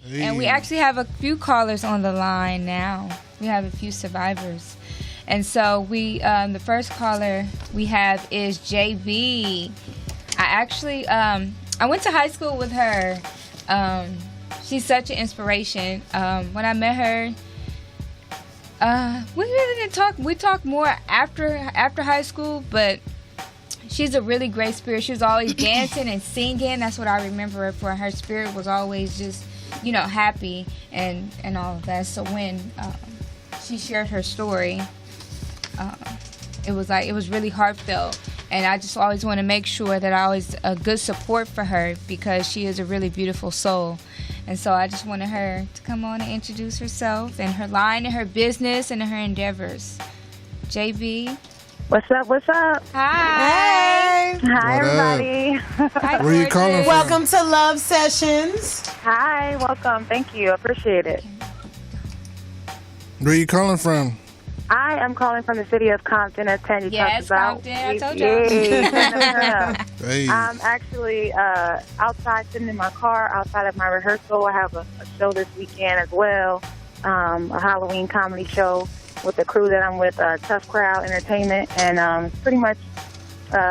And we actually have a few callers on the line now. We have a few survivors. And so the first caller we have is JB. I actually, I went to high school with her. She's such an inspiration. When I met her, we really didn't talk. We talked more after high school, but she's a really great spirit. She was always dancing and singing. That's what I remember her for. Her spirit was always just, happy and all of that. So when she shared her story, it was really heartfelt. And I just always want to make sure that I always a good support for her because she is a really beautiful soul. And so I just wanted her to come on and introduce herself and her line and her business and her endeavors. JB. What's up? What's up? Hi. Hey. Hi, everybody. Hi, where you calling from? Welcome to Love Sessions. Hi, welcome. Thank you. Appreciate it. Where you calling from? I am calling from the city of Compton, as Tandy talked about. Compton. I told you. Hey. I'm actually outside sitting in my car outside of my rehearsal. I have a show this weekend as well, a Halloween comedy show with the crew that I'm with, Tough Crowd Entertainment, and pretty much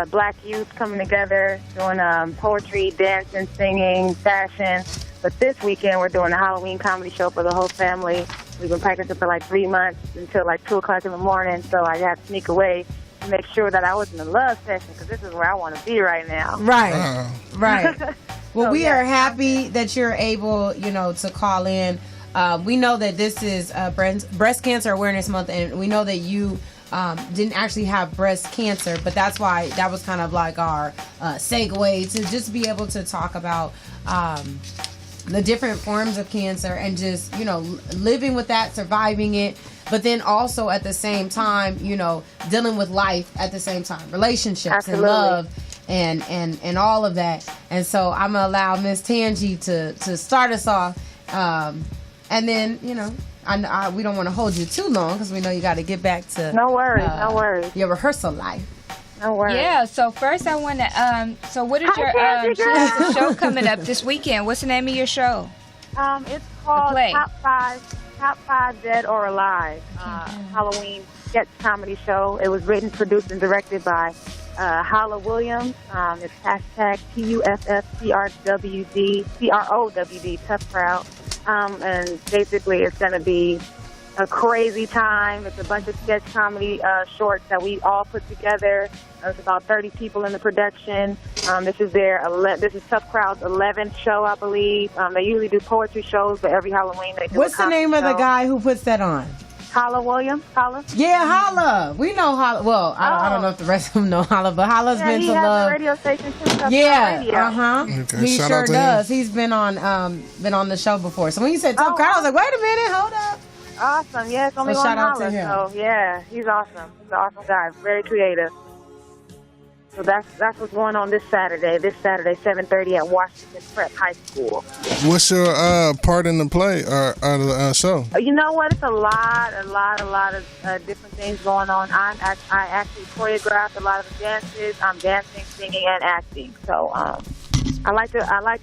black youth coming together, doing poetry, dancing, singing, fashion. But this weekend we're doing a Halloween comedy show for the whole family. We've been practicing for like 3 months until like 2 o'clock in the morning, so I had to sneak away to make sure that I was in the love session because this is where I want to be right now. Right, right. Well, So, we yeah. are happy that you're able, to call in. We know that this is Breast Cancer Awareness Month, and we know that you didn't actually have breast cancer, but that's why that was kind of like our segue to just be able to talk about the different forms of cancer and just, living with that, surviving it, but then also at the same time, dealing with life at the same time, relationships Absolutely. and love and all of that. And so I'm going to allow Miss Tangi to start us off. And then, we don't want to hold you too long because we know you got to get back to No worries. your rehearsal life. No worries. Yeah, so first I want to, so what is your, Tangi, she has a show coming up this weekend. What's the name of your show? It's called play. Top Five Dead or Alive, Halloween sketch comedy show. It was written, produced, and directed by Hala Williams. It's hashtag TUFFCRWD, Tough Crowd. And basically it's going to be a crazy time. It's a bunch of sketch comedy shorts that we all put together. There's about 30 people in the production. This is Tough Crowd's 11th show, I believe. They usually do poetry shows, but every Halloween they do What's the name of the guy who puts that on? Hala Williams. Hala? Yeah, Holla. We know Holla. Well, I don't know if the rest of them know Holla, but Holla's been he to has love. a radio station too. Tough Crowd Yeah, Radio. Okay, he shout sure out to does. him. He's been on the show before. So when you said Tough Crowd, I was like, wait a minute, hold up. Awesome. Yeah, it's only So one shout out to Hala. him. So yeah, he's awesome. He's an awesome guy. Very creative. So that's what's going on this Saturday, 7:30 at Washington Prep High School. What's your part in the play or the show? You know what? It's a lot of different things going on. I actually choreographed a lot of the dances. I'm dancing, singing, and acting. So I like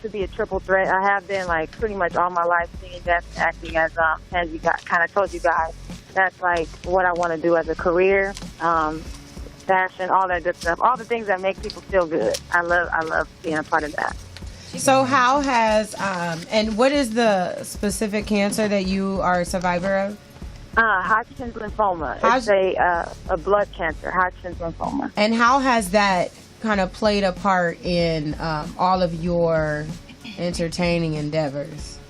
to be a triple threat. I have been like pretty much all my life singing, dancing, acting. As you kind of told you guys, that's like what I want to do as a career. Fashion, all that good stuff, all the things that make people feel good. I love being a part of that. So how has and what is the specific cancer that you are a survivor of? Hodgkin's lymphoma. It's a blood cancer, Hodgkin's lymphoma. And how has that kind of played a part in all of your entertaining endeavors?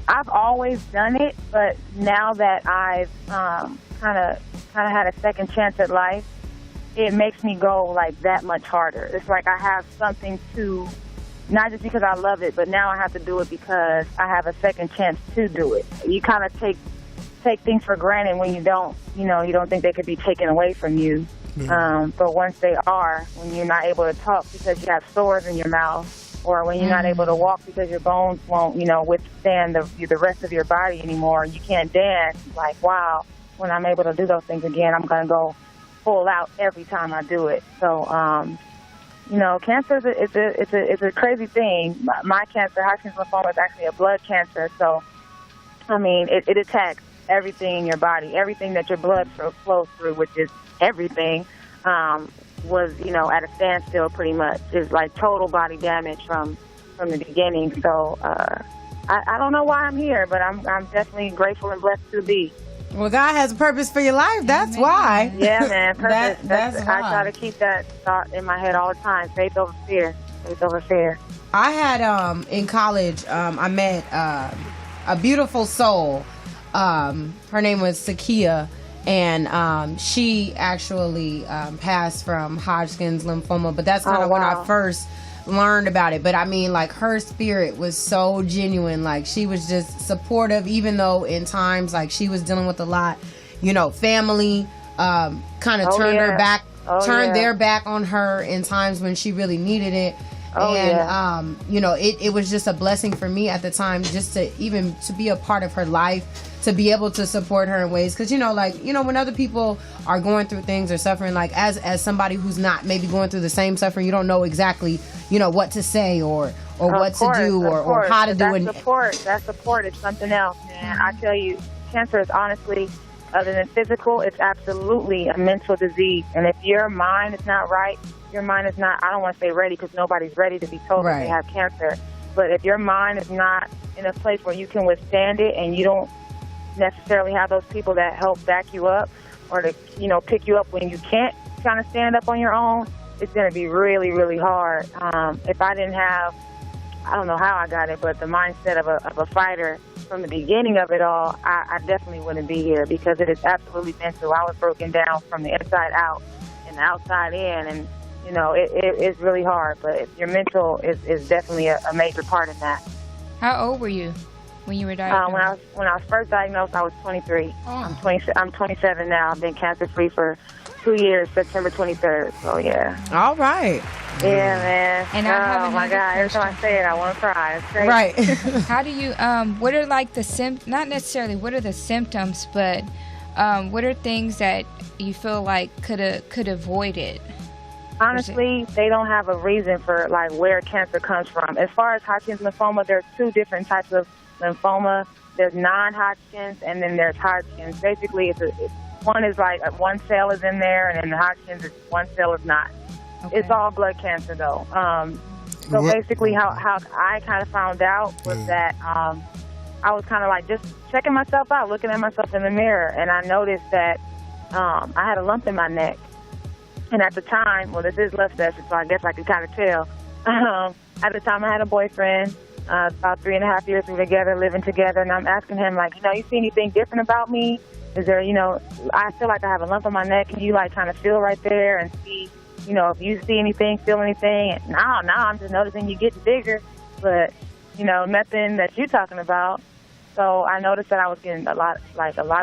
I've always done it, but now that I've kind of had a second chance at life, it makes me go like that much harder. It's like I have something to, not just because I love it, but now I have to do it because I have a second chance to do it. You kind of take things for granted when you don't think they could be taken away from you. But once they are, when you're not able to talk because you have sores in your mouth, or when you're not able to walk because your bones won't, withstand the rest of your body anymore, you can't dance. Like, wow, when I'm able to do those things again, I'm going to go full out every time I do it. So, cancer is a crazy thing. My cancer, Hodgkin's lymphoma, is actually a blood cancer. So, I mean, it attacks everything in your body, everything that your blood flows through, which is everything, was, at a standstill pretty much. It's like total body damage from the beginning. So, I don't know why I'm here, but I'm definitely grateful and blessed to be. Well, God has a purpose for your life. That's why. Yeah, man. Purpose. That's why. I try to keep that thought in my head all the time. Faith over fear. Faith over fear. I had in college, I met a beautiful soul. Her name was Sakia, and she actually passed from Hodgkin's lymphoma. But that's kind of when I first learned about it. But I mean, like, her spirit was so genuine. Like, she was just supportive, even though in times like she was dealing with a lot, family kind of turned her back, their back on her in times when she really needed it. It was just a blessing for me at the time, just to be a part of her life, to be able to support her in ways, because when other people are going through things or suffering, like as somebody who's not maybe going through the same suffering, you don't know exactly what to say or what to do or how to do it. That support is something else, man. I tell you, cancer is honestly, other than physical, it's absolutely a mental disease. And if your mind is not right, your mind is not, I don't want to say ready, because nobody's ready to be told that they have cancer. But if your mind is not in a place where you can withstand it, and you don't necessarily have those people that help back you up, or to, pick you up when you can't kind of stand up on your own, it's going to be really, really hard. If I didn't have, I don't know how I got it, but the mindset of a fighter from the beginning of it all, I definitely wouldn't be here, because it is absolutely mental. I was broken down from the inside out and the outside in, and it's really hard. But your mental is definitely a major part in that. How old were you when you were diagnosed? When I was first diagnosed, I was 23. Oh. I'm 27 now. I've been cancer free for 2 years, September 23rd. So yeah. All right. Yeah, man. And I have my God! Every time I say it, I want to cry. It's crazy. Right. How do you? What are like the not necessarily what are the symptoms, but what are things that you feel like could avoid it? Honestly, they don't have a reason for like where cancer comes from. As far as Hodgkin's lymphoma, there's two different types of lymphoma. There's non-Hodgkin's, and then there's Hodgkin's. Basically, one is like one cell is in there, and then the Hodgkin's is one cell is not. Okay. It's all blood cancer, though. So basically, how I kind of found out was that I was kind of like just checking myself out, looking at myself in the mirror, and I noticed that I had a lump in my neck. And at the time, well, this is love session, so I guess I could kind of tell. At the time, I had a boyfriend. About 3.5 years we were together, living together, and I'm asking him, like, you see anything different about me? Is there, I feel like I have a lump on my neck. Can you, like, kind of feel right there and see, if you see anything, feel anything? And, no, I'm just noticing you getting bigger, but, nothing that you're talking about. So I noticed that I was getting a lot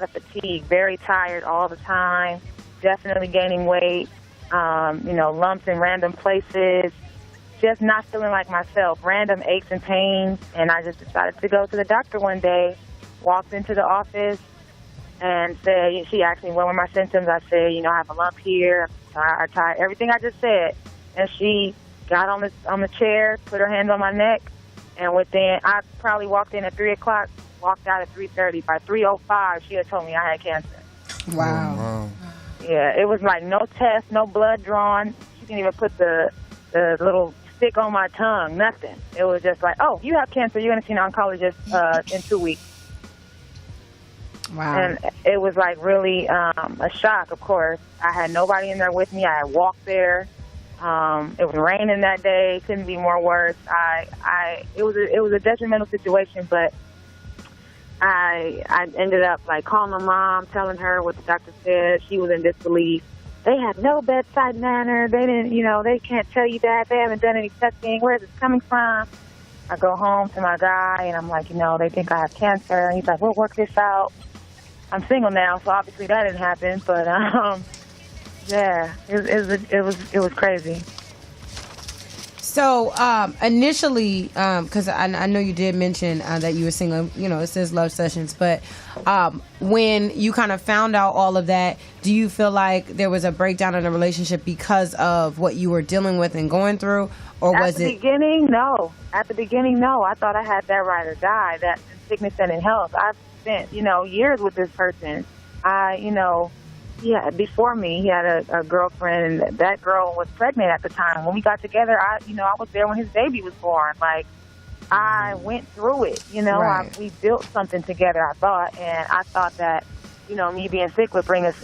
of fatigue, very tired all the time, definitely gaining weight. Lumps in random places, just not feeling like myself, random aches and pains. And I just decided to go to the doctor one day, walked into the office and said, she asked me what were my symptoms. I said, I have a lump here. I tried everything I just said. And she got on the chair, put her hand on my neck, and within, I probably walked in at 3 o'clock, walked out at 3:30. By 3:05, she had told me I had cancer. Wow. Yeah, it was like no test, no blood drawn. She didn't even put the little stick on my tongue, nothing. It was just like, oh, you have cancer. You're going to see an oncologist in 2 weeks. Wow. And it was like really a shock, of course. I had nobody in there with me. I had walked there. It was raining that day. Couldn't be more worse. It was a detrimental situation, but I ended up like calling my mom, telling her what the doctor said. She was in disbelief. They have no bedside manner. They didn't, they can't tell you that. They haven't done any testing. Where is this coming from? I go home to my guy, and I'm like, they think I have cancer. And he's like, we'll work this out. I'm single now, so obviously that didn't happen. But yeah, it was crazy. So initially, because I know you did mention that you were single, it says love sessions, but when you kind of found out all of that, do you feel like there was a breakdown in the relationship because of what you were dealing with and going through, or was it? At the beginning, no. At the beginning, no. I thought I had that ride or die, that in sickness and in health. I've spent, years with this person. Before me, he had a girlfriend, and that girl was pregnant at the time. When we got together, I was there when his baby was born. Like, I went through it, Right. we built something together, I thought, and I thought that, me being sick would bring us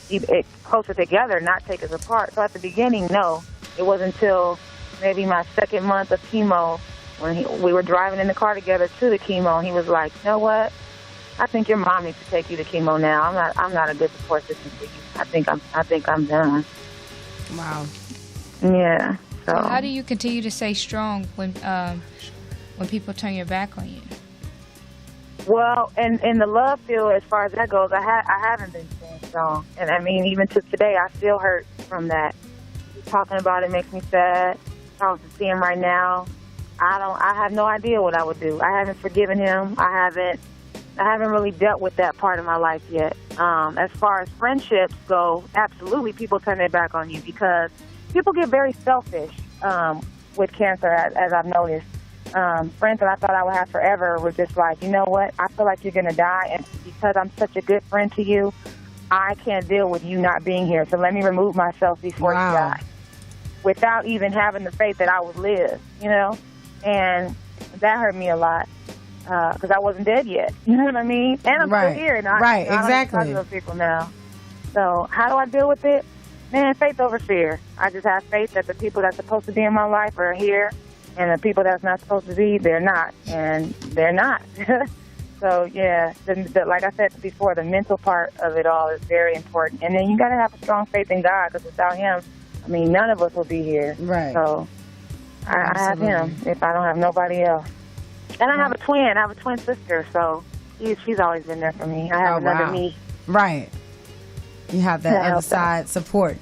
closer together, not take us apart. So at the beginning, no. It wasn't until maybe my second month of chemo when we were driving in the car together to the chemo, and he was like, you know what? I think your mom needs to take you to chemo now. I'm not a good support system for you. I think I'm done. Wow. Yeah. So How do you continue to stay strong when people turn your back on you? Well, in the love field, as far as that goes, I haven't been staying strong, and I mean, even to today, I still hurt from that. Talking about it makes me sad. If I was to see him right now, I have no idea what I would do. I haven't forgiven him. I haven't really dealt with that part of my life yet. As far as friendships go, absolutely, people turn their back on you because people get very selfish with cancer, as I've noticed. Friends that I thought I would have forever were just like, you know what, I feel like you're going to die, and because I'm such a good friend to you, I can't deal with you not being here, so let me remove myself before you die. Without even having the faith that I would live, And that hurt me a lot. Because I wasn't dead yet. You know what I mean? And I'm still here. And Right, I exactly. don't talk to those people now. So how do I deal with it? Man, faith over fear. I just have faith that the people that's supposed to be in my life are here, and the people that's not supposed to be, they're not. And they're not. So, yeah, like I said before, the mental part of it all is very important. And then you got to have a strong faith in God, because without him, I mean, none of us will be here. Right. So I have him if I don't have nobody else. And I have a twin. I have a twin sister, so she's always been there for me. I have another me. Right. You have that other side support.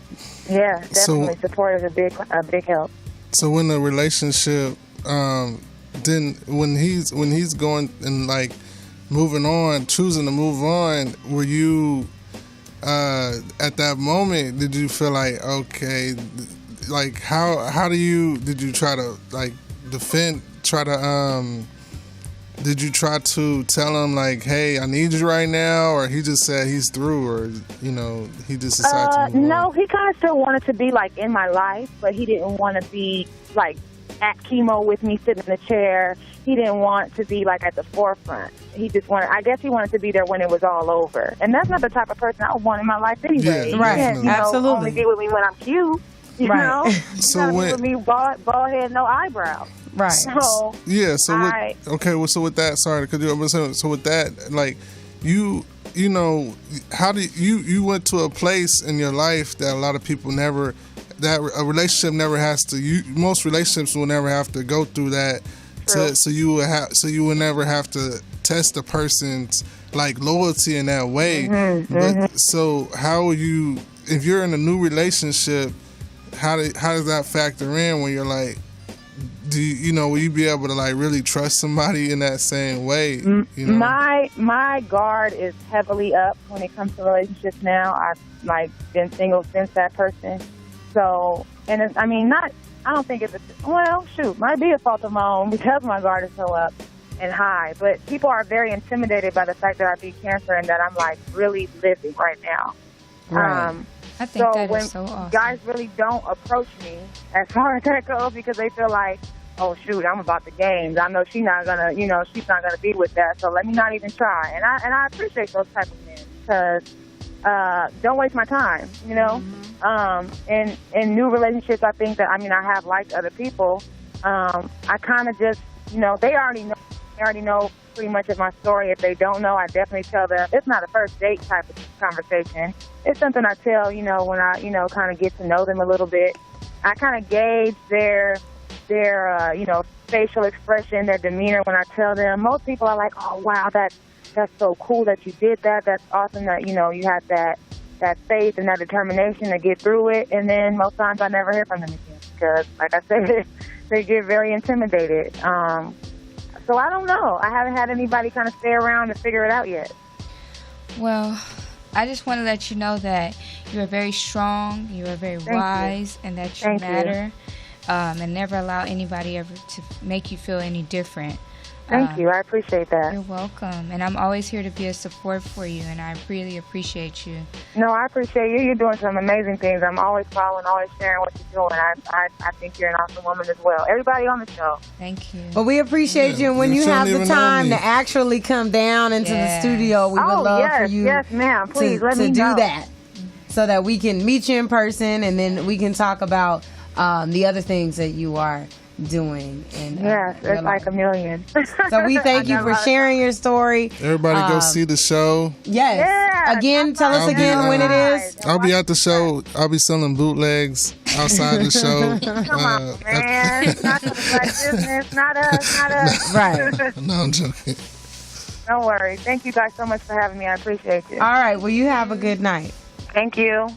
Yeah, definitely. Support is a big help. So when the relationship, when he's going and like moving on, choosing to move on, were you at that moment? Did you feel like, okay, like did you try to like defend? Did you try to tell him like, hey, I need you right now, or he just said he's through, or he just decided to move on? No, he kind of still wanted to be like in my life, but he didn't want to be like at chemo with me sitting in the chair. He didn't want to be like at the forefront. He just wanted, I guess he wanted to be there when it was all over. And that's not the type of person I would want in my life anyway. Yeah, right, can't, absolutely. Only be with me when I'm cute. You know? So you gotta be with me bald head, no eyebrows. Right. So yeah. So so with that, sorry, so with that, like how do you went to a place in your life that a lot of people never, that a relationship never has to. Most relationships will never have to go through that. So you would never have to test a person's like loyalty in that way. So how are you, if you're in a new relationship, how does that factor in when you're like, will you be able to like really trust somebody in that same way? My guard is heavily up when it comes to relationships now. I've like been single since that person. So, and I don't think it's might be a fault of my own because my guard is so up and high. But people are very intimidated by the fact that I beat cancer and that I'm like really living right now. Right. I think so that when is so awesome. guys really don't approach me as far as that goes because they feel like, oh shoot, I'm about the games. I know she's not gonna be with that. So let me not even try. And I appreciate those type of men because don't waste my time. In new relationships, I think that I have liked other people. I kind of just they already know. They already know pretty much of my story. If they don't know, I definitely tell them. It's not a first date type of conversation. It's something I tell, when I, kind of get to know them a little bit. I kind of gauge their facial expression, their demeanor when I tell them. Most people are like, oh, wow, that's so cool that you did that. That's awesome that, you had that faith and that determination to get through it. And then most times I never hear from them again because, like I said, they get very intimidated. So I don't know. I haven't had anybody kind of stay around and figure it out yet. Well, I just want to let you know that you are very strong, you are very wise, and that you matter. And never allow anybody ever to make you feel any different. Thank you. I appreciate that. You're welcome. And I'm always here to be a support for you, and I really appreciate you. No, I appreciate you. You're doing some amazing things. I'm always following, always sharing what you're doing. I think you're an awesome woman as well. Everybody on the show. Thank you. Well, we appreciate you. And when you have the time to actually come down into the studio, we would love for you ma'am. Please, let me do know. that so that we can meet you in person, and then we can talk about the other things that you are doing. And yes, it's like a million. So we thank you for sharing your story. Everybody go see the show. Yes. Yeah, again, tell us again when it is. I'll be at the show. I'll be selling bootlegs outside the show. Come on, man. It's not the black business. Not us. Right. No, I'm joking. Don't worry. Thank you guys so much for having me. I appreciate you. All right. Well, you have a good night. Thank you.